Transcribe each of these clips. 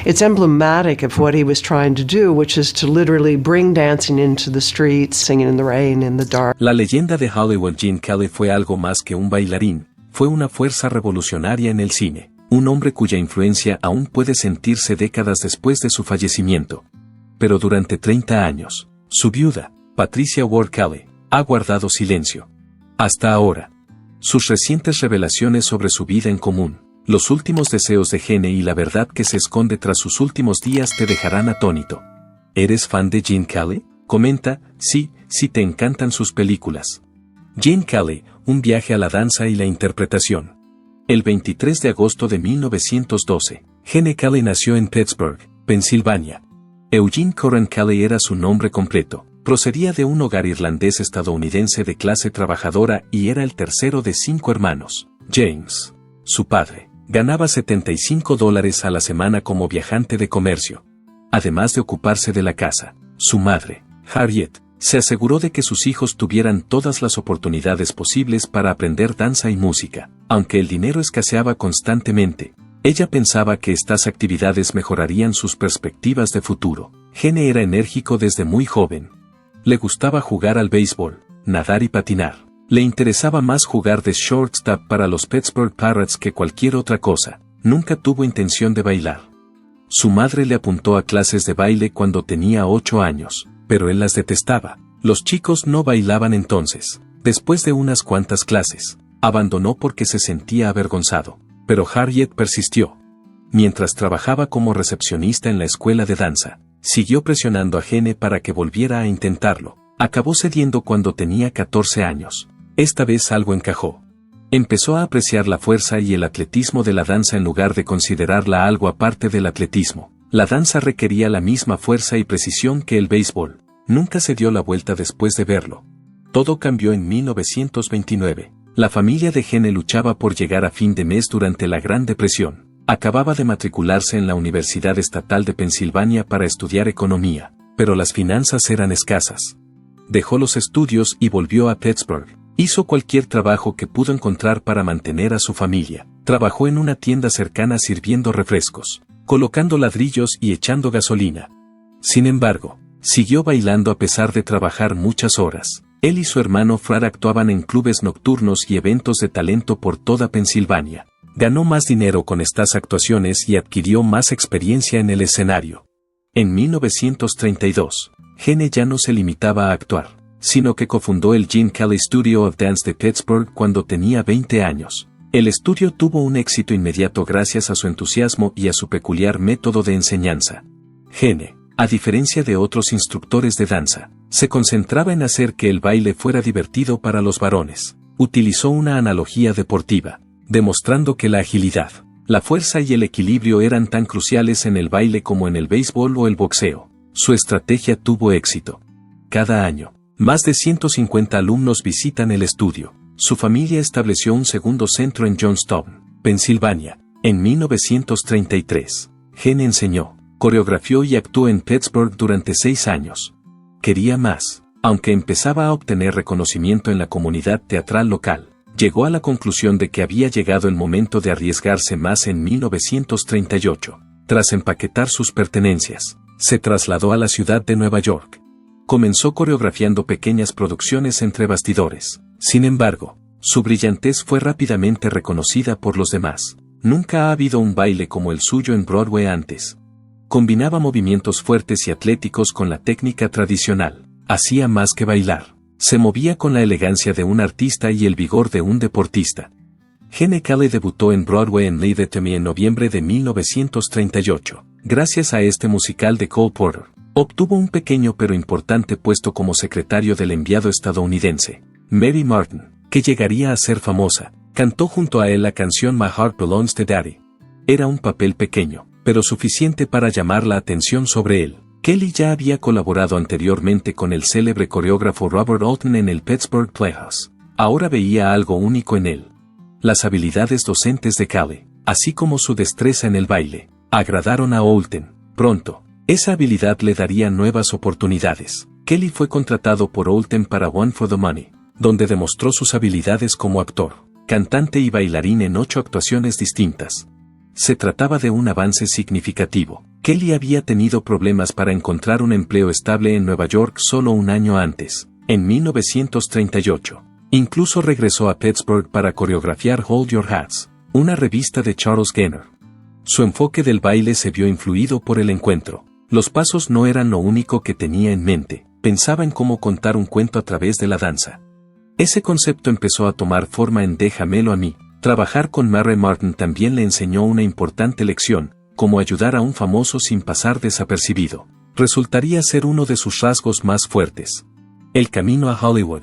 It's emblematic of what he was trying to do, which is to literally bring dancing into the streets, singing in the rain, in the dark. La leyenda de Hollywood Gene Kelly fue algo más que un bailarín, fue una fuerza revolucionaria en el cine, un hombre cuya influencia aún puede sentirse décadas después de su fallecimiento. Pero durante 30 años, su viuda, Patricia Ward Kelly, ha guardado silencio. Hasta ahora. Sus recientes revelaciones sobre su vida en común, los últimos deseos de Gene y la verdad que se esconde tras sus últimos días te dejarán atónito. ¿Eres fan de Gene Kelly? Comenta, sí te encantan sus películas. Gene Kelly, un viaje a la danza y la interpretación. El 23 de agosto de 1912, Gene Kelly nació en Pittsburgh, Pensilvania. Eugene Coran Kelly era su nombre completo. Procedía de un hogar irlandés-estadounidense de clase trabajadora y era el tercero de 5 hermanos. James, su padre, ganaba $75 a la semana como viajante de comercio. Además de ocuparse de la casa, su madre, Harriet, se aseguró de que sus hijos tuvieran todas las oportunidades posibles para aprender danza y música. Aunque el dinero escaseaba constantemente, ella pensaba que estas actividades mejorarían sus perspectivas de futuro. Gene era enérgico desde muy joven. Le gustaba jugar al béisbol, nadar y patinar. Le interesaba más jugar de shortstop para los Pittsburgh Pirates que cualquier otra cosa. Nunca tuvo intención de bailar. Su madre le apuntó a clases de baile cuando tenía 8 años, pero él las detestaba. Los chicos no bailaban entonces. Después de unas cuantas clases, abandonó porque se sentía avergonzado. Pero Harriet persistió. Mientras trabajaba como recepcionista en la escuela de danza, siguió presionando a Gene para que volviera a intentarlo. Acabó cediendo cuando tenía 14 años. Esta vez algo encajó. Empezó a apreciar la fuerza y el atletismo de la danza en lugar de considerarla algo aparte del atletismo. La danza requería la misma fuerza y precisión que el béisbol. Nunca se dio la vuelta después de verlo. Todo cambió en 1929. La familia de Gene luchaba por llegar a fin de mes durante la Gran Depresión. Acababa de matricularse en la Universidad Estatal de Pensilvania para estudiar economía, pero las finanzas eran escasas. Dejó los estudios y volvió a Pittsburgh. Hizo cualquier trabajo que pudo encontrar para mantener a su familia. Trabajó en una tienda cercana sirviendo refrescos, colocando ladrillos y echando gasolina. Sin embargo, siguió bailando a pesar de trabajar muchas horas. Él y su hermano Fred actuaban en clubes nocturnos y eventos de talento por toda Pensilvania. Ganó más dinero con estas actuaciones y adquirió más experiencia en el escenario. En 1932, Gene ya no se limitaba a actuar, sino que cofundó el Gene Kelly Studio of Dance de Pittsburgh cuando tenía 20 años. El estudio tuvo un éxito inmediato gracias a su entusiasmo y a su peculiar método de enseñanza. Gene, a diferencia de otros instructores de danza, se concentraba en hacer que el baile fuera divertido para los varones. Utilizó una analogía deportiva, demostrando que la agilidad, la fuerza y el equilibrio eran tan cruciales en el baile como en el béisbol o el boxeo. Su estrategia tuvo éxito. Cada año, más de 150 alumnos visitan el estudio. Su familia estableció un segundo centro en Johnstown, Pensilvania. En 1933, Gene enseñó, coreografió y actuó en Pittsburgh durante 6 años. Quería más. Aunque empezaba a obtener reconocimiento en la comunidad teatral local, llegó a la conclusión de que había llegado el momento de arriesgarse más en 1938. Tras empaquetar sus pertenencias, se trasladó a la ciudad de Nueva York. Comenzó coreografiando pequeñas producciones entre bastidores. Sin embargo, su brillantez fue rápidamente reconocida por los demás. Nunca ha habido un baile como el suyo en Broadway antes. Combinaba movimientos fuertes y atléticos con la técnica tradicional. Hacía más que bailar. Se movía con la elegancia de un artista y el vigor de un deportista. Gene Kelly debutó en Broadway en Leave It to Me en noviembre de 1938. Gracias a este musical de Cole Porter, obtuvo un pequeño pero importante puesto como secretario del enviado estadounidense, Mary Martin, que llegaría a ser famosa. Cantó junto a él la canción My Heart Belongs to Daddy. Era un papel pequeño, pero suficiente para llamar la atención sobre él. Kelly ya había colaborado anteriormente con el célebre coreógrafo Robert Alton en el Pittsburgh Playhouse. Ahora veía algo único en él. Las habilidades docentes de Kelly, así como su destreza en el baile, agradaron a Alton. Pronto, esa habilidad le daría nuevas oportunidades. Kelly fue contratado por Alton para One for the Money, donde demostró sus habilidades como actor, cantante y bailarín en 8 actuaciones distintas. Se trataba de un avance significativo. Kelly había tenido problemas para encontrar un empleo estable en Nueva York solo un año antes, en 1938. Incluso regresó a Pittsburgh para coreografiar Hold Your Hats, una revista de Charles Gaynor. Su enfoque del baile se vio influido por el encuentro. Los pasos no eran lo único que tenía en mente, pensaba en cómo contar un cuento a través de la danza. Ese concepto empezó a tomar forma en Déjamelo a mí. Trabajar con Mary Martin también le enseñó una importante lección, cómo ayudar a un famoso sin pasar desapercibido. Resultaría ser uno de sus rasgos más fuertes. El camino a Hollywood.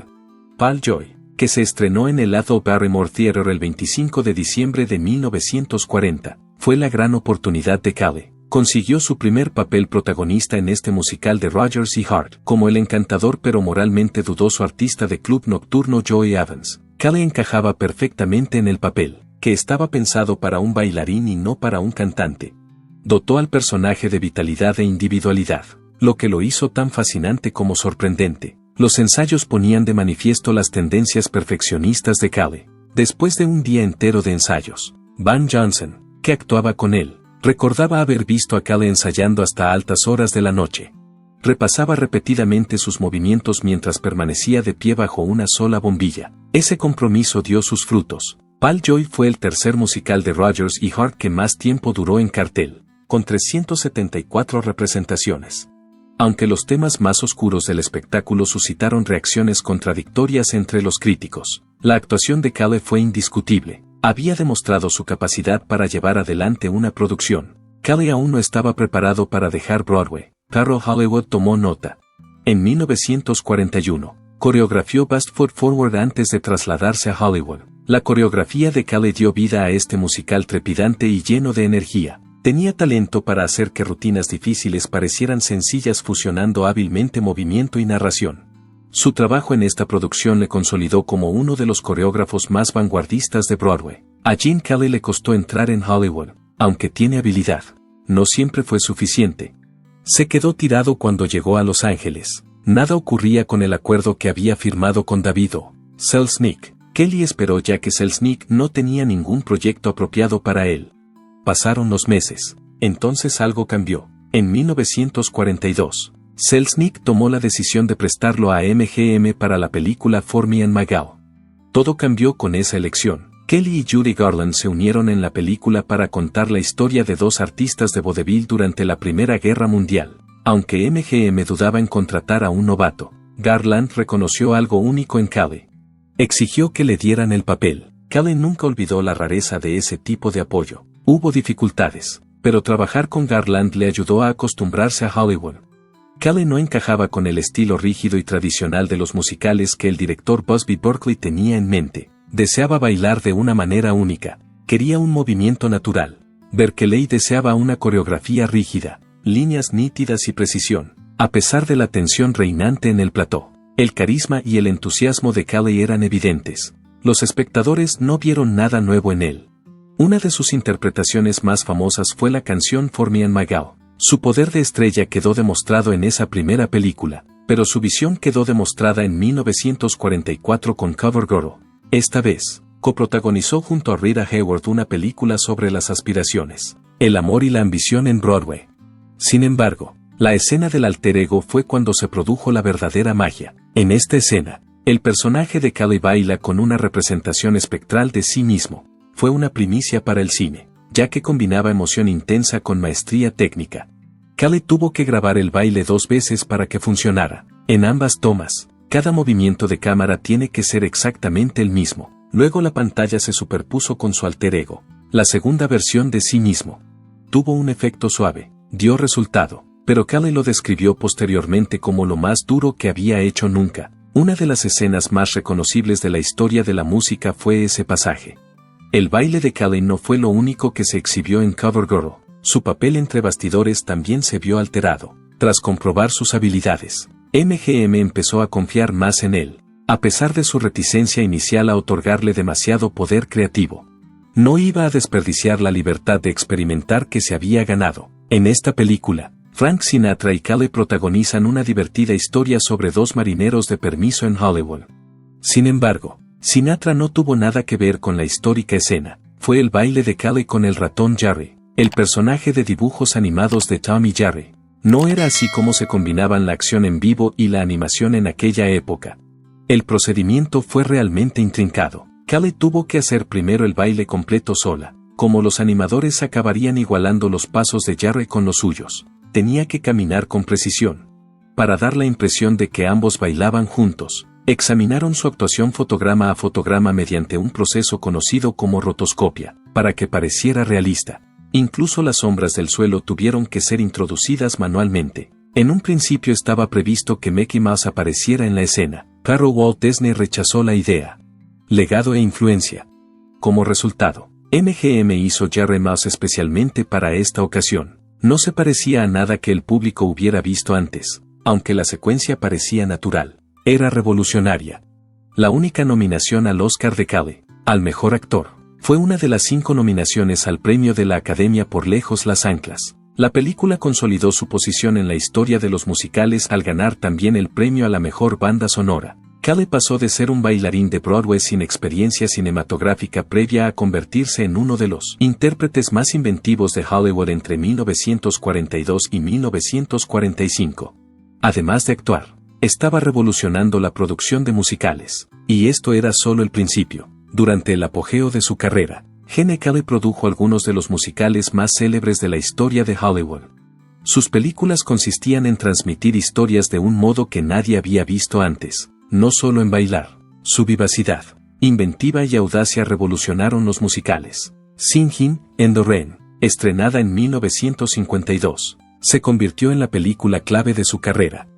Paul Joy, que se estrenó en el Ethel Barrymore Theatre el 25 de diciembre de 1940, fue la gran oportunidad de Kelly. Consiguió su primer papel protagonista en este musical de Rodgers y Hart, como el encantador pero moralmente dudoso artista de club nocturno Joey Evans. Kelly encajaba perfectamente en el papel, que estaba pensado para un bailarín y no para un cantante. Dotó al personaje de vitalidad e individualidad, lo que lo hizo tan fascinante como sorprendente. Los ensayos ponían de manifiesto las tendencias perfeccionistas de Kelly. Después de un día entero de ensayos, Van Johnson, que actuaba con él, recordaba haber visto a Kelly ensayando hasta altas horas de la noche. Repasaba repetidamente sus movimientos mientras permanecía de pie bajo una sola bombilla. Ese compromiso dio sus frutos. Paul Joy fue el tercer musical de Rodgers y Hart que más tiempo duró en cartel, con 374 representaciones. Aunque los temas más oscuros del espectáculo suscitaron reacciones contradictorias entre los críticos, la actuación de Kelly fue indiscutible. Había demostrado su capacidad para llevar adelante una producción. Kelly aún no estaba preparado para dejar Broadway, pero Hollywood tomó nota. En 1941, coreografió Best Foot Forward antes de trasladarse a Hollywood. La coreografía de Kelly dio vida a este musical trepidante y lleno de energía. Tenía talento para hacer que rutinas difíciles parecieran sencillas fusionando hábilmente movimiento y narración. Su trabajo en esta producción le consolidó como uno de los coreógrafos más vanguardistas de Broadway. A Gene Kelly le costó entrar en Hollywood, aunque tiene habilidad. No siempre fue suficiente. Se quedó tirado cuando llegó a Los Ángeles. Nada ocurría con el acuerdo que había firmado con David O. Selznick. Kelly esperó ya que Selznick no tenía ningún proyecto apropiado para él. Pasaron los meses. Entonces algo cambió. En 1942, Selznick tomó la decisión de prestarlo a MGM para la película For Me and My Gal. Todo cambió con esa elección. Kelly y Judy Garland se unieron en la película para contar la historia de dos artistas de vodevil durante la Primera Guerra Mundial. Aunque MGM dudaba en contratar a un novato, Garland reconoció algo único en Kelly. Exigió que le dieran el papel. Kelly nunca olvidó la rareza de ese tipo de apoyo. Hubo dificultades, pero trabajar con Garland le ayudó a acostumbrarse a Hollywood. Kelly no encajaba con el estilo rígido y tradicional de los musicales que el director Busby Berkeley tenía en mente. Deseaba bailar de una manera única. Quería un movimiento natural. Berkeley deseaba una coreografía rígida, líneas nítidas y precisión. A pesar de la tensión reinante en el plató, el carisma y el entusiasmo de Kelly eran evidentes. Los espectadores no vieron nada nuevo en él. Una de sus interpretaciones más famosas fue la canción For Me and My Gal. Su poder de estrella quedó demostrado en esa primera película, pero su visión quedó demostrada en 1944 con Cover Girl. Esta vez, coprotagonizó junto a Rita Hayworth una película sobre las aspiraciones, el amor y la ambición en Broadway. Sin embargo, la escena del alter ego fue cuando se produjo la verdadera magia. En esta escena, el personaje de Kelly baila con una representación espectral de sí mismo. Fue una primicia para el cine, ya que combinaba emoción intensa con maestría técnica. Kelly tuvo que grabar el baile 2 veces para que funcionara. En ambas tomas, cada movimiento de cámara tiene que ser exactamente el mismo. Luego la pantalla se superpuso con su alter ego, la segunda versión de sí mismo. Tuvo un efecto suave, dio resultado, pero Kelly lo describió posteriormente como lo más duro que había hecho nunca. Una de las escenas más reconocibles de la historia de la música fue ese pasaje. El baile de Kelly no fue lo único que se exhibió en Cover Girl. Su papel entre bastidores también se vio alterado. Tras comprobar sus habilidades, MGM empezó a confiar más en él, a pesar de su reticencia inicial a otorgarle demasiado poder creativo. No iba a desperdiciar la libertad de experimentar que se había ganado. En esta película, Frank Sinatra y Kelly protagonizan una divertida historia sobre 2 marineros de permiso en Hollywood. Sin embargo, Sinatra no tuvo nada que ver con la histórica escena. Fue el baile de Kelly con el ratón Jerry. el personaje de dibujos animados de Tom y Jerry. No era así como se combinaban la acción en vivo y la animación en aquella época. El procedimiento fue realmente intrincado. Kelly tuvo que hacer primero el baile completo sola. Como los animadores acabarían igualando los pasos de Jerry con los suyos, tenía que caminar con precisión. Para dar la impresión de que ambos bailaban juntos, examinaron su actuación fotograma a fotograma mediante un proceso conocido como rotoscopia, para que pareciera realista. Incluso las sombras del suelo tuvieron que ser introducidas manualmente. En un principio estaba previsto que Mickey Mouse apareciera en la escena, pero Walt Disney rechazó la idea. Legado e influencia. Como resultado, MGM hizo Jerry Mouse especialmente para esta ocasión. No se parecía a nada que el público hubiera visto antes, aunque la secuencia parecía natural. Era revolucionaria. La única nominación al Oscar de Kelly, al mejor actor, fue una de las 5 nominaciones al premio de la Academia por lejos las anclas. La película consolidó su posición en la historia de los musicales al ganar también el premio a la mejor banda sonora. Kelly pasó de ser un bailarín de Broadway sin experiencia cinematográfica previa a convertirse en uno de los intérpretes más inventivos de Hollywood entre 1942 y 1945. Además de actuar, estaba revolucionando la producción de musicales, y esto era solo el principio. Durante el apogeo de su carrera, Gene Kelly produjo algunos de los musicales más célebres de la historia de Hollywood. Sus películas consistían en transmitir historias de un modo que nadie había visto antes, no solo en bailar. Su vivacidad, inventiva y audacia revolucionaron los musicales. Singin' in the Rain, estrenada en 1952, se convirtió en la película clave de su carrera.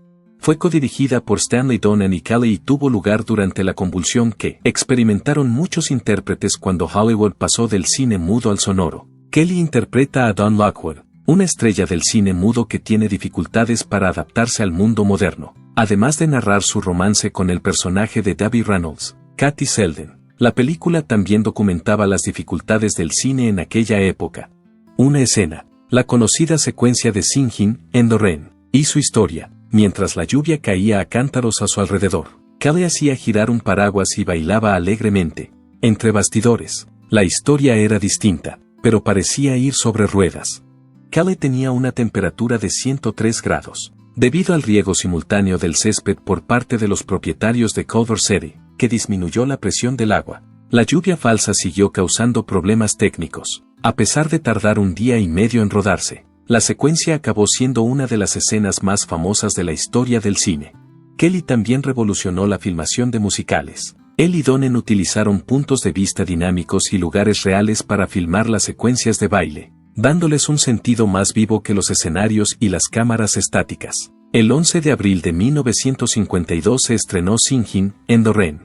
Fue codirigida por Stanley Donen y Kelly y tuvo lugar durante la convulsión que experimentaron muchos intérpretes cuando Hollywood pasó del cine mudo al sonoro. Kelly interpreta a Don Lockwood, una estrella del cine mudo que tiene dificultades para adaptarse al mundo moderno, además de narrar su romance con el personaje de Debbie Reynolds, Katie Selden. La película también documentaba las dificultades del cine en aquella época. Una escena, la conocida secuencia de Singin' in the Rain, y su historia. Mientras la lluvia caía a cántaros a su alrededor, Kelly hacía girar un paraguas y bailaba alegremente. Entre bastidores, la historia era distinta, pero parecía ir sobre ruedas. Kelly tenía una temperatura de 103 grados, debido al riego simultáneo del césped por parte de los propietarios de Culver City, que disminuyó la presión del agua. La lluvia falsa siguió causando problemas técnicos, a pesar de tardar un día y medio en rodarse. La secuencia acabó siendo una de las escenas más famosas de la historia del cine. Kelly también revolucionó la filmación de musicales. Él y Donen utilizaron puntos de vista dinámicos y lugares reales para filmar las secuencias de baile, dándoles un sentido más vivo que los escenarios y las cámaras estáticas. El 11 de abril de 1952 se estrenó Singin' in the Rain.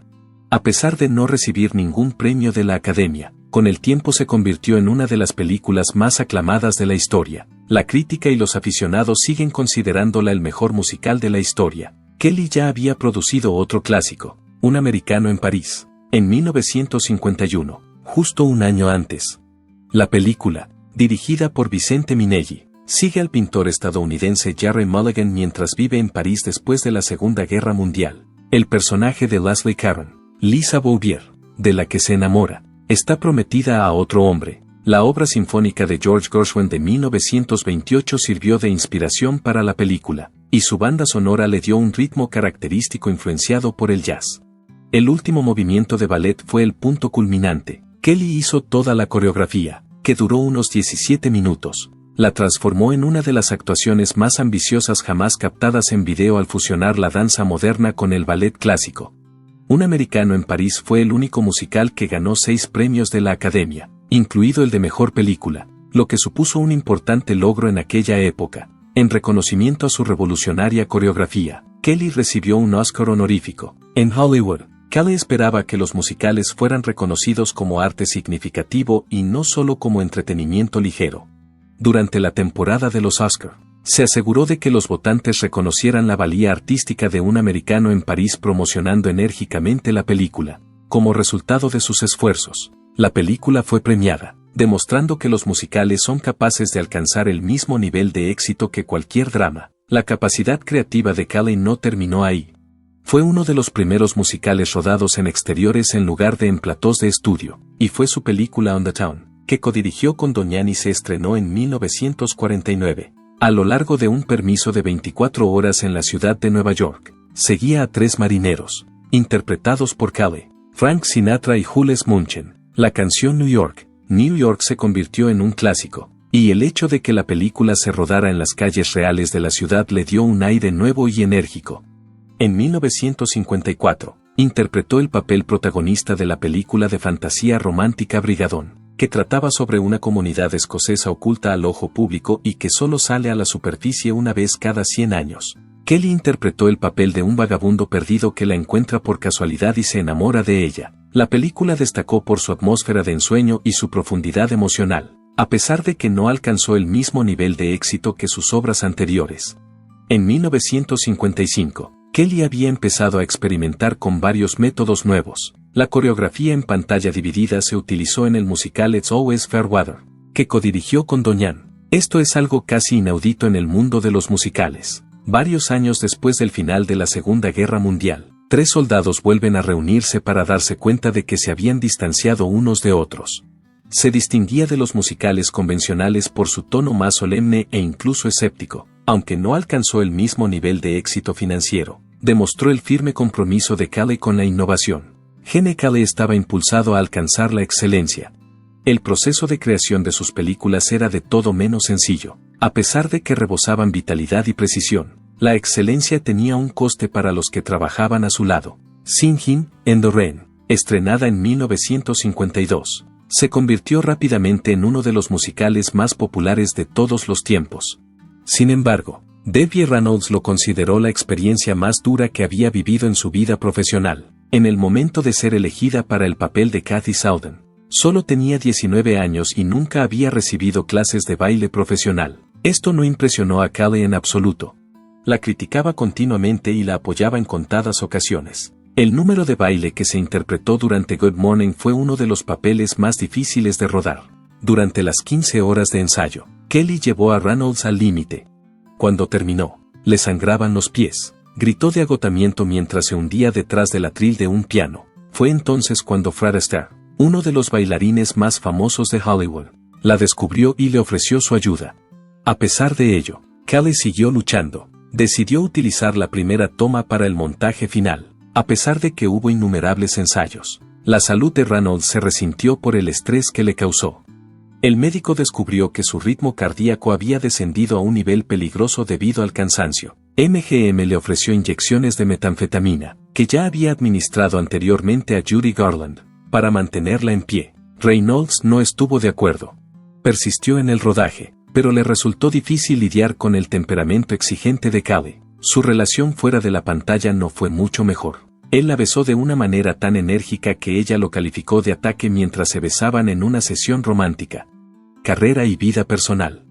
A pesar de no recibir ningún premio de la Academia, con el tiempo se convirtió en una de las películas más aclamadas de la historia. La crítica y los aficionados siguen considerándola el mejor musical de la historia. Kelly ya había producido otro clásico, Un americano en París, en 1951, justo un año antes. La película, dirigida por Vicente Minnelli, sigue al pintor estadounidense Jerry Mulligan mientras vive en París después de la Segunda Guerra Mundial. El personaje de Leslie Caron, Lisa Bouvier, de la que se enamora, está prometida a otro hombre. La obra sinfónica de George Gershwin de 1928 sirvió de inspiración para la película, y su banda sonora le dio un ritmo característico influenciado por el jazz. El último movimiento de ballet fue el punto culminante. Kelly hizo toda la coreografía, que duró unos 17 minutos. La transformó en una de las actuaciones más ambiciosas jamás captadas en video al fusionar la danza moderna con el ballet clásico. Un americano en París fue el único musical que ganó 6 premios de la Academia, incluido el de Mejor Película, lo que supuso un importante logro en aquella época. En reconocimiento a su revolucionaria coreografía, Kelly recibió un Oscar honorífico. En Hollywood, Kelly esperaba que los musicales fueran reconocidos como arte significativo y no solo como entretenimiento ligero. Durante la temporada de los Oscar, se aseguró de que los votantes reconocieran la valía artística de un americano en París promocionando enérgicamente la película. Como resultado de sus esfuerzos, la película fue premiada, demostrando que los musicales son capaces de alcanzar el mismo nivel de éxito que cualquier drama. La capacidad creativa de Kelly no terminó ahí. Fue uno de los primeros musicales rodados en exteriores en lugar de en platós de estudio, y fue su película On the Town, que codirigió con Doñan y se estrenó en 1949. A lo largo de un permiso de 24 horas en la ciudad de Nueva York, seguía a 3 marineros, interpretados por Cale, Frank Sinatra y Jules Munchen. La canción New York se convirtió en un clásico, y el hecho de que la película se rodara en las calles reales de la ciudad le dio un aire nuevo y enérgico. En 1954, interpretó el papel protagonista de la película de fantasía romántica Brigadón, que trataba sobre una comunidad escocesa oculta al ojo público y que solo sale a la superficie una vez cada 100 años. Kelly interpretó el papel de un vagabundo perdido que la encuentra por casualidad y se enamora de ella. La película destacó por su atmósfera de ensueño y su profundidad emocional, a pesar de que no alcanzó el mismo nivel de éxito que sus obras anteriores. En 1955, Kelly había empezado a experimentar con varios métodos nuevos. La coreografía en pantalla dividida se utilizó en el musical It's Always Fair Weather, que codirigió con Doñan. Esto es algo casi inaudito en el mundo de los musicales. Varios años después del final de la Segunda Guerra Mundial, 3 soldados vuelven a reunirse para darse cuenta de que se habían distanciado unos de otros. Se distinguía de los musicales convencionales por su tono más solemne e incluso escéptico, aunque no alcanzó el mismo nivel de éxito financiero. Demostró el firme compromiso de Cale con la innovación. Gene Cale estaba impulsado a alcanzar la excelencia. El proceso de creación de sus películas era de todo menos sencillo. A pesar de que rebosaban vitalidad y precisión, la excelencia tenía un coste para los que trabajaban a su lado. Singin' in the Rain, estrenada en 1952, se convirtió rápidamente en uno de los musicales más populares de todos los tiempos. Sin embargo, Debbie Reynolds lo consideró la experiencia más dura que había vivido en su vida profesional. En el momento de ser elegida para el papel de Kathy Soudan, solo tenía 19 años y nunca había recibido clases de baile profesional. Esto no impresionó a Cale en absoluto. La criticaba continuamente y la apoyaba en contadas ocasiones. El número de baile que se interpretó durante Good Morning fue uno de los papeles más difíciles de rodar. Durante las 15 horas de ensayo, Kelly llevó a Reynolds al límite. Cuando terminó, le sangraban los pies. Gritó de agotamiento mientras se hundía detrás del atril de un piano. Fue entonces cuando Fred Astaire, uno de los bailarines más famosos de Hollywood, la descubrió y le ofreció su ayuda. A pesar de ello, Cale siguió luchando. Decidió utilizar la primera toma para el montaje final, a pesar de que hubo innumerables ensayos. La salud de Reynolds se resintió por el estrés que le causó. El médico descubrió que su ritmo cardíaco había descendido a un nivel peligroso debido al cansancio. MGM le ofreció inyecciones de metanfetamina, que ya había administrado anteriormente a Judy Garland, para mantenerla en pie. Reynolds no estuvo de acuerdo. Persistió en el rodaje, pero le resultó difícil lidiar con el temperamento exigente de Cale. Su relación fuera de la pantalla no fue mucho mejor. Él la besó de una manera tan enérgica que ella lo calificó de ataque mientras se besaban en una sesión romántica. Carrera y vida personal.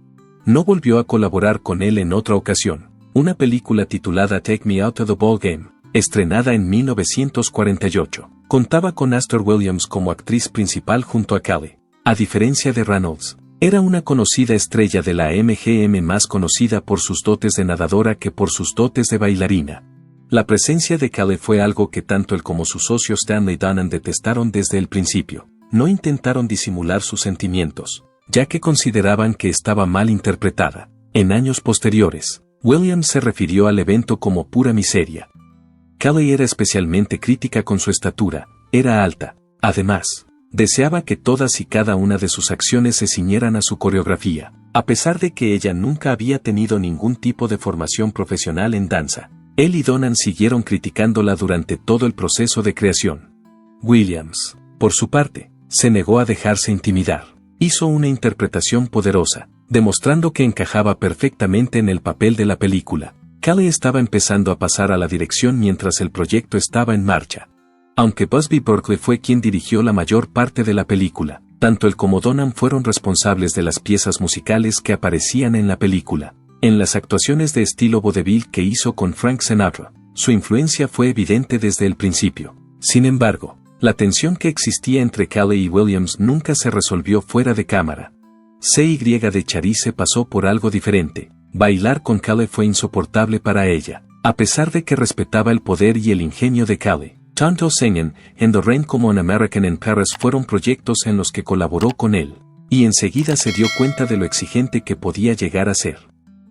No volvió a colaborar con él en otra ocasión. Una película titulada Take Me Out of the Ballgame, estrenada en 1948, contaba con Astor Williams como actriz principal junto a Cale. A diferencia de Reynolds, era una conocida estrella de la MGM, más conocida por sus dotes de nadadora que por sus dotes de bailarina. La presencia de Cale fue algo que tanto él como su socio Stanley Donen detestaron desde el principio. No intentaron disimular sus sentimientos, ya que consideraban que estaba mal interpretada. En años posteriores, Williams se refirió al evento como pura miseria. Cale era especialmente crítica con su estatura, era alta. Además, deseaba que todas y cada una de sus acciones se ciñeran a su coreografía, a pesar de que ella nunca había tenido ningún tipo de formación profesional en danza. Él y Donen siguieron criticándola durante todo el proceso de creación. Williams, por su parte, se negó a dejarse intimidar. Hizo una interpretación poderosa, demostrando que encajaba perfectamente en el papel de la película. Cale estaba empezando a pasar a la dirección mientras el proyecto estaba en marcha. Aunque Busby Berkeley fue quien dirigió la mayor parte de la película, tanto él como Donen fueron responsables de las piezas musicales que aparecían en la película. En las actuaciones de estilo vodevil que hizo con Frank Sinatra, su influencia fue evidente desde el principio. Sin embargo, la tensión que existía entre Cale y Williams nunca se resolvió fuera de cámara. CY de Charisse pasó por algo diferente. Bailar con Cale fue insoportable para ella, a pesar de que respetaba el poder y el ingenio de Cale. Tanto Singin' in the Rain como An American in Paris fueron proyectos en los que colaboró con él. y enseguida se dio cuenta de lo exigente que podía llegar a ser.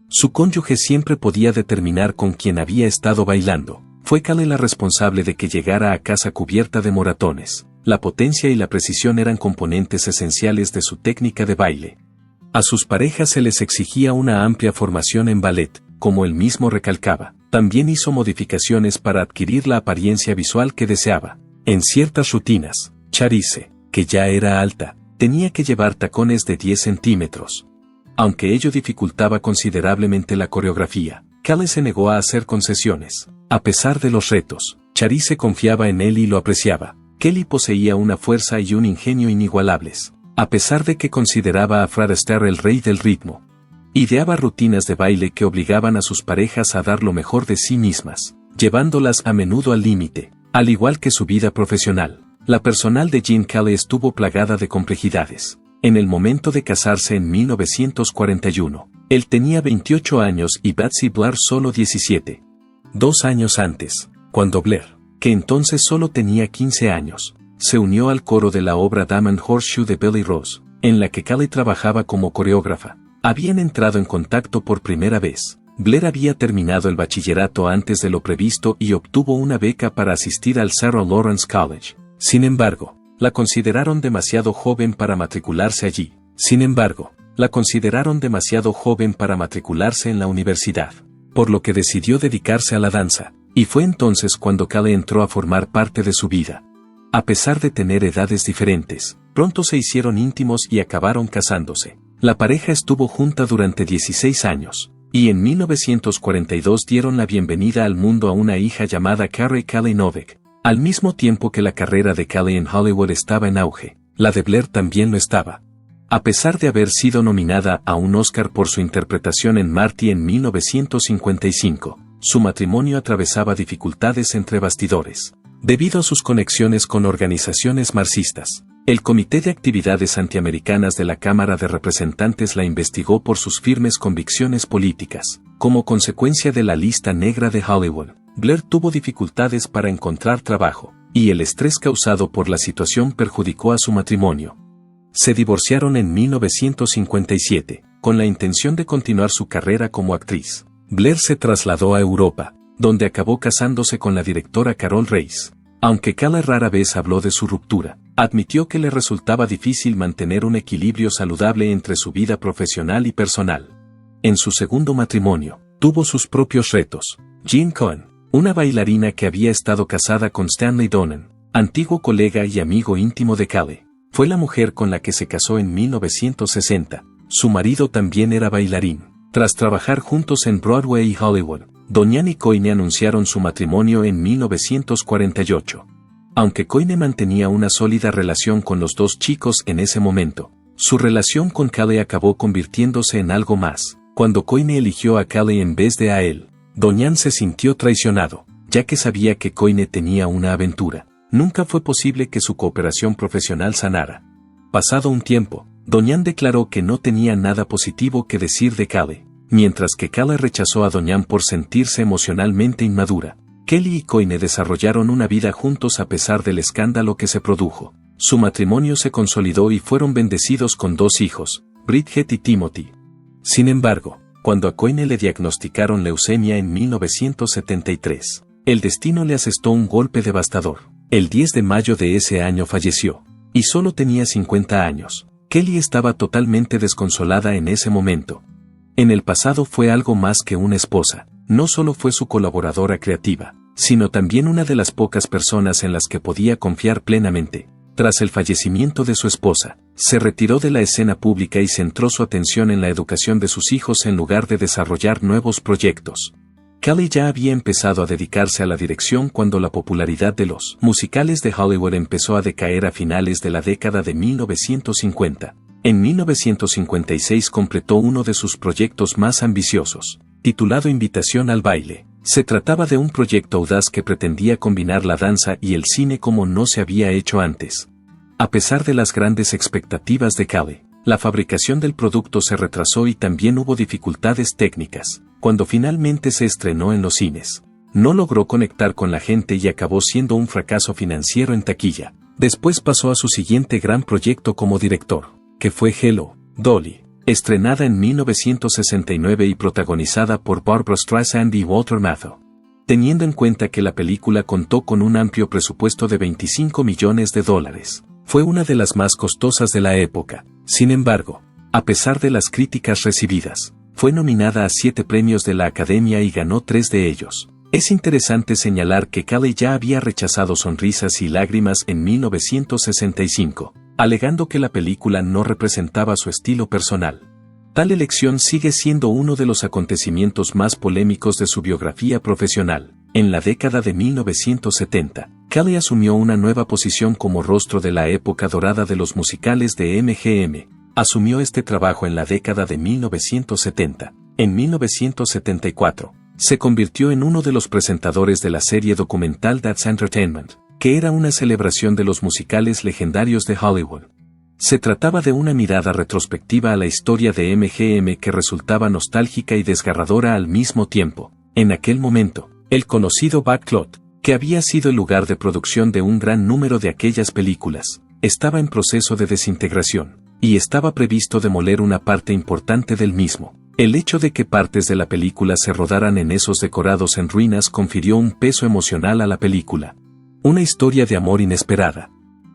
Su cónyuge siempre podía determinar con quién había estado bailando. Fue Callie la responsable de que llegara a casa cubierta de moratones. La potencia y la precisión eran componentes esenciales de su técnica de baile. A sus parejas se les exigía una amplia formación en ballet, como él mismo recalcaba. También hizo modificaciones para adquirir la apariencia visual que deseaba. En ciertas rutinas, Charisse, que ya era alta, tenía que llevar tacones de 10 centímetros. Aunque ello dificultaba considerablemente la coreografía, Callie se negó a hacer concesiones. A pesar de los retos, Charisse confiaba en él y lo apreciaba. Kelly poseía una fuerza y un ingenio inigualables. A pesar de que consideraba a Fred Astaire el rey del ritmo, ideaba rutinas de baile que obligaban a sus parejas a dar lo mejor de sí mismas, llevándolas a menudo al límite. Al igual que su vida profesional, la personal de Gene Kelly estuvo plagada de complejidades. En el momento de casarse en 1941, él tenía 28 años y Betsy Blair solo 17. 2 años antes, cuando Blair, que entonces solo tenía 15 años, se unió al coro de la obra Diamond Horseshoe de Billy Rose, en la que Kelly trabajaba como coreógrafa. Habían entrado en contacto por primera vez. Blair había terminado el bachillerato antes de lo previsto y obtuvo una beca para asistir al Sarah Lawrence College. Sin embargo, la consideraron demasiado joven para matricularse allí. En la universidad, por lo que decidió dedicarse a la danza, y fue entonces cuando Kelly entró a formar parte de su vida. A pesar de tener edades diferentes, pronto se hicieron íntimos y acabaron casándose. La pareja estuvo junta durante 16 años, y en 1942 dieron la bienvenida al mundo a una hija llamada Carrie Kelly Novak. Al mismo tiempo que la carrera de Kelly en Hollywood estaba en auge, la de Blair también lo estaba. A pesar de haber sido nominada a un Oscar por su interpretación en Marty en 1955, su matrimonio atravesaba dificultades entre bastidores. Debido a sus conexiones con organizaciones marxistas, el Comité de Actividades Antiamericanas de la Cámara de Representantes la investigó por sus firmes convicciones políticas. Como consecuencia de la lista negra de Hollywood, Blair tuvo dificultades para encontrar trabajo, y el estrés causado por la situación perjudicó a su matrimonio. Se divorciaron en 1957, con la intención de continuar su carrera como actriz. Blair se trasladó a Europa, donde acabó casándose con la directora Carol Reis. Aunque Kelly rara vez habló de su ruptura, admitió que le resultaba difícil mantener un equilibrio saludable entre su vida profesional y personal. En su segundo matrimonio, tuvo sus propios retos. Jean Cohen, una bailarina que había estado casada con Stanley Donen, antiguo colega y amigo íntimo de Kelly, fue la mujer con la que se casó en 1960. Su marido también era bailarín. Tras trabajar juntos en Broadway y Hollywood, Doñan y Coyne anunciaron su matrimonio en 1948. Aunque Coyne mantenía una sólida relación con los dos chicos en ese momento, su relación con Kelly acabó convirtiéndose en algo más. Cuando Coyne eligió a Kelly en vez de a él, Doñan se sintió traicionado, ya que sabía que Coyne tenía una aventura. Nunca fue posible que su cooperación profesional sanara. Pasado un tiempo, Doñan declaró que no tenía nada positivo que decir de Kelly, mientras que Kelly rechazó a Doñan por sentirse emocionalmente inmadura. Kelly y Coyne desarrollaron una vida juntos a pesar del escándalo que se produjo. Su matrimonio se consolidó y fueron bendecidos con 2 hijos, Bridget y Timothy. Sin embargo, cuando a Coyne le diagnosticaron leucemia en 1973, el destino le asestó un golpe devastador. El 10 de mayo de ese año falleció, y solo tenía 50 años. Kelly estaba totalmente desconsolada en ese momento. En el pasado fue algo más que una esposa, no solo fue su colaboradora creativa, sino también una de las pocas personas en las que podía confiar plenamente. Tras el fallecimiento de su esposa, se retiró de la escena pública y centró su atención en la educación de sus hijos en lugar de desarrollar nuevos proyectos. Kelly ya había empezado a dedicarse a la dirección cuando la popularidad de los musicales de Hollywood empezó a decaer a finales de la década de 1950. En 1956 completó uno de sus proyectos más ambiciosos, titulado Invitación al baile. Se trataba de un proyecto audaz que pretendía combinar la danza y el cine como no se había hecho antes. A pesar de las grandes expectativas de Kelly, la fabricación del producto se retrasó y también hubo dificultades técnicas. Cuando finalmente se estrenó en los cines, no logró conectar con la gente y acabó siendo un fracaso financiero en taquilla. Después pasó a su siguiente gran proyecto como director. que fue Hello, Dolly, estrenada en 1969 y protagonizada por Barbra Streisand y Walter Matthau. Teniendo en cuenta que la película contó con un amplio presupuesto de $25 millones, fue una de las más costosas de la época. Sin embargo, a pesar de las críticas recibidas, fue nominada a 7 premios de la Academia y ganó 3 de ellos. Es interesante señalar que Calley ya había rechazado Sonrisas y Lágrimas en 1965, alegando que la película no representaba su estilo personal. Tal elección sigue siendo uno de los acontecimientos más polémicos de su biografía profesional. En la década de 1970, Calley asumió una nueva posición como rostro de la época dorada de los musicales de MGM. Asumió este trabajo en la década de 1970. En 1974, se convirtió en uno de los presentadores de la serie documental That's Entertainment, que era una celebración de los musicales legendarios de Hollywood. Se trataba de una mirada retrospectiva a la historia de MGM que resultaba nostálgica y desgarradora al mismo tiempo. En aquel momento, el conocido backlot, que había sido el lugar de producción de un gran número de aquellas películas, estaba en proceso de desintegración, y estaba previsto demoler una parte importante del mismo. El hecho de que partes de la película se rodaran en esos decorados en ruinas confirió un peso emocional a la película. Una historia de amor inesperada.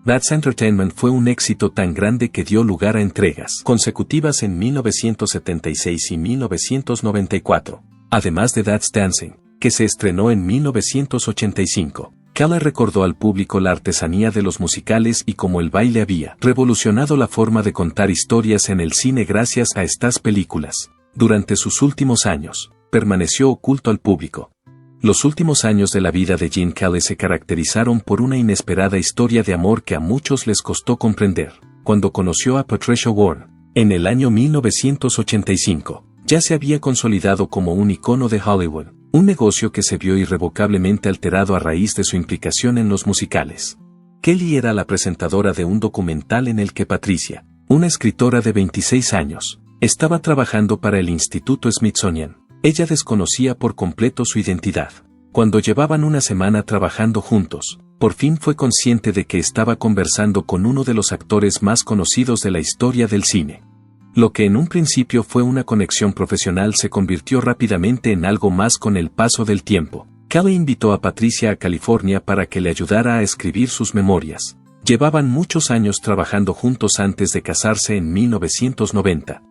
That's Entertainment fue un éxito tan grande que dio lugar a entregas consecutivas en 1976 y 1994, además de That's Dancing, que se estrenó en 1985. Calley recordó al público la artesanía de los musicales y cómo el baile había revolucionado la forma de contar historias en el cine gracias a estas películas. Durante sus últimos años, permaneció oculto al público. Los últimos años de la vida de Gene Calley se caracterizaron por una inesperada historia de amor que a muchos les costó comprender. Cuando conoció a Patricia Warren, en el año 1985, ya se había consolidado como un icono de Hollywood, un negocio que se vio irrevocablemente alterado a raíz de su implicación en los musicales. Kelly era la presentadora de un documental en el que Patricia, una escritora de 26 años, estaba trabajando para el Instituto Smithsonian. Ella desconocía por completo su identidad. Cuando llevaban una semana trabajando juntos, por fin fue consciente de que estaba conversando con uno de los actores más conocidos de la historia del cine. Lo que en un principio fue una conexión profesional se convirtió rápidamente en algo más con el paso del tiempo. Calley invitó a Patricia a California para que le ayudara a escribir sus memorias. Llevaban muchos años trabajando juntos antes de casarse en 1990.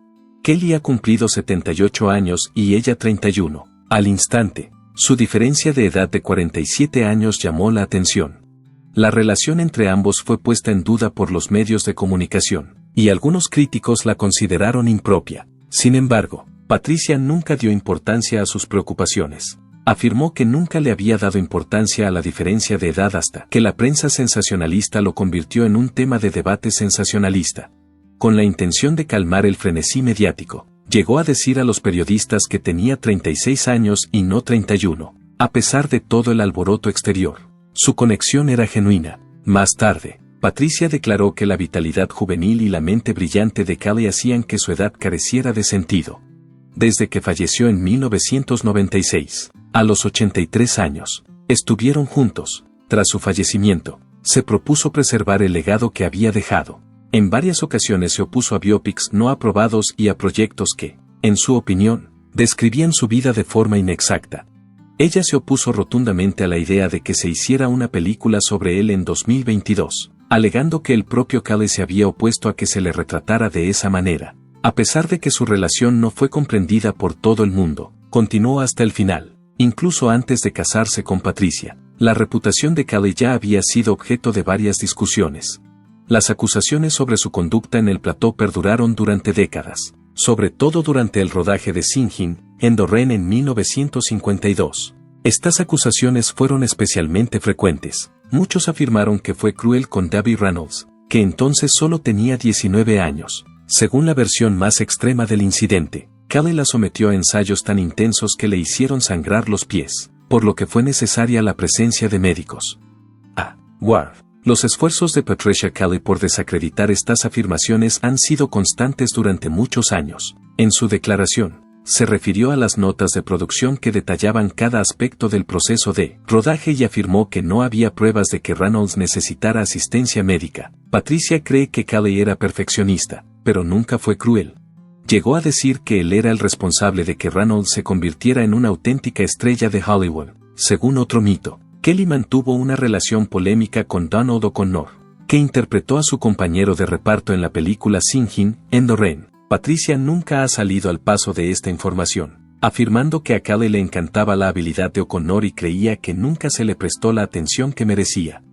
Kelly ha cumplido 78 años y ella 31. Al instante, su diferencia de edad de 47 años llamó la atención. La relación entre ambos fue puesta en duda por los medios de comunicación, y algunos críticos la consideraron impropia. Sin embargo, Patricia nunca dio importancia a sus preocupaciones. Afirmó que nunca le había dado importancia a la diferencia de edad hasta que la prensa sensacionalista lo convirtió en un tema de debate sensacionalista. Con la intención de calmar el frenesí mediático, llegó a decir a los periodistas que tenía 36 años y no 31, a pesar de todo el alboroto exterior. Su conexión era genuina. Más tarde, Patricia declaró que la vitalidad juvenil y la mente brillante de Calley hacían que su edad careciera de sentido. Desde que falleció en 1996, a los 83 años, estuvieron juntos. Tras su fallecimiento, se propuso preservar el legado que había dejado. En varias ocasiones se opuso a biopics no aprobados y a proyectos que, en su opinión, describían su vida de forma inexacta. Ella se opuso rotundamente a la idea de que se hiciera una película sobre él en 2022, alegando que el propio Calley se había opuesto a que se le retratara de esa manera. A pesar de que su relación no fue comprendida por todo el mundo, continuó hasta el final, incluso antes de casarse con Patricia. La reputación de Calley ya había sido objeto de varias discusiones. Las acusaciones sobre su conducta en el plató perduraron durante décadas, sobre todo durante el rodaje de Singin' in the Rain en 1952. Estas acusaciones fueron especialmente frecuentes. Muchos afirmaron que fue cruel con Debbie Reynolds, que entonces solo tenía 19 años. Según la versión más extrema del incidente, Calley la sometió a ensayos tan intensos que le hicieron sangrar los pies, por lo que fue necesaria la presencia de médicos. Ward. Los esfuerzos de Patricia Calley por desacreditar estas afirmaciones han sido constantes durante muchos años. En su declaración, se refirió a las notas de producción que detallaban cada aspecto del proceso de rodaje y afirmó que no había pruebas de que Reynolds necesitara asistencia médica. Patricia cree que Calley era perfeccionista, pero nunca fue cruel. Llegó a decir que él era el responsable de que Reynolds se convirtiera en una auténtica estrella de Hollywood. Según otro mito, Kelly mantuvo una relación polémica con Donald O'Connor, que interpretó a su compañero de reparto en la película Singin' in the Rain. Patricia nunca ha salido al paso de esta información, afirmando que a Kelly le encantaba la habilidad de O'Connor y creía que nunca se le prestó la atención que merecía.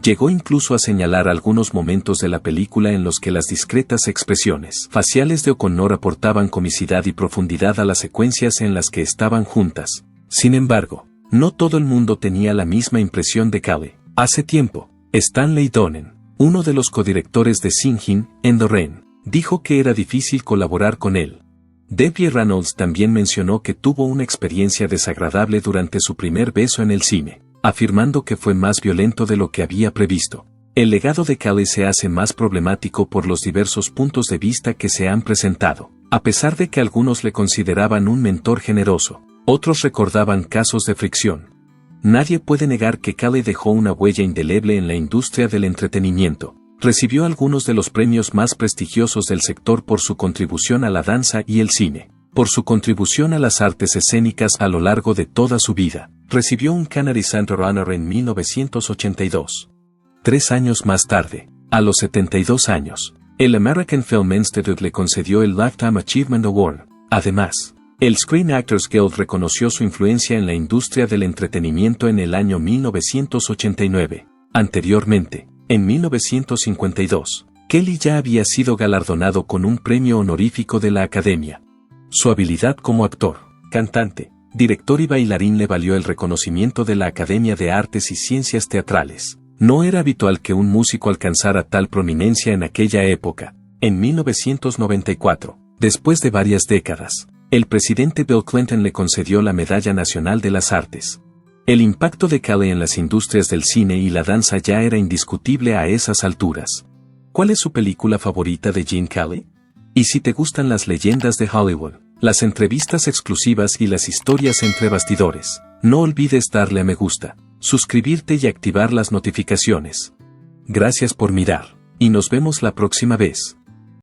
Llegó incluso a señalar algunos momentos de la película en los que las discretas expresiones faciales de O'Connor aportaban comicidad y profundidad a las secuencias en las que estaban juntas. Sin embargo, no todo el mundo tenía la misma impresión de Kelly. Hace tiempo, Stanley Donen, uno de los codirectores de Singin' in the Rain, dijo que era difícil colaborar con él. Debbie Reynolds también mencionó que tuvo una experiencia desagradable durante su primer beso en el cine, afirmando que fue más violento de lo que había previsto. El legado de Kelly se hace más problemático por los diversos puntos de vista que se han presentado. A pesar de que algunos le consideraban un mentor generoso, otros recordaban casos de fricción. Nadie puede negar que Kelly dejó una huella indeleble en la industria del entretenimiento. Recibió algunos de los premios más prestigiosos del sector por su contribución a la danza y el cine. Por su contribución a las artes escénicas a lo largo de toda su vida, recibió un Kennedy Center Honor en 1982. 3 años más tarde, a los 72 años, el American Film Institute le concedió el Lifetime Achievement Award. Además, el Screen Actors Guild reconoció su influencia en la industria del entretenimiento en el año 1989. Anteriormente, en 1952, Kelly ya había sido galardonado con un premio honorífico de la Academia. Su habilidad como actor, cantante, director y bailarín le valió el reconocimiento de la Academia de Artes y Ciencias Teatrales. No era habitual que un músico alcanzara tal prominencia en aquella época. En 1994, después de varias décadas, el presidente Bill Clinton le concedió la Medalla Nacional de las Artes. El impacto de Kelly en las industrias del cine y la danza ya era indiscutible a esas alturas. ¿Cuál es su película favorita de Gene Kelly? Y si te gustan las leyendas de Hollywood, las entrevistas exclusivas y las historias entre bastidores, no olvides darle a me gusta, suscribirte y activar las notificaciones. Gracias por mirar, y nos vemos la próxima vez.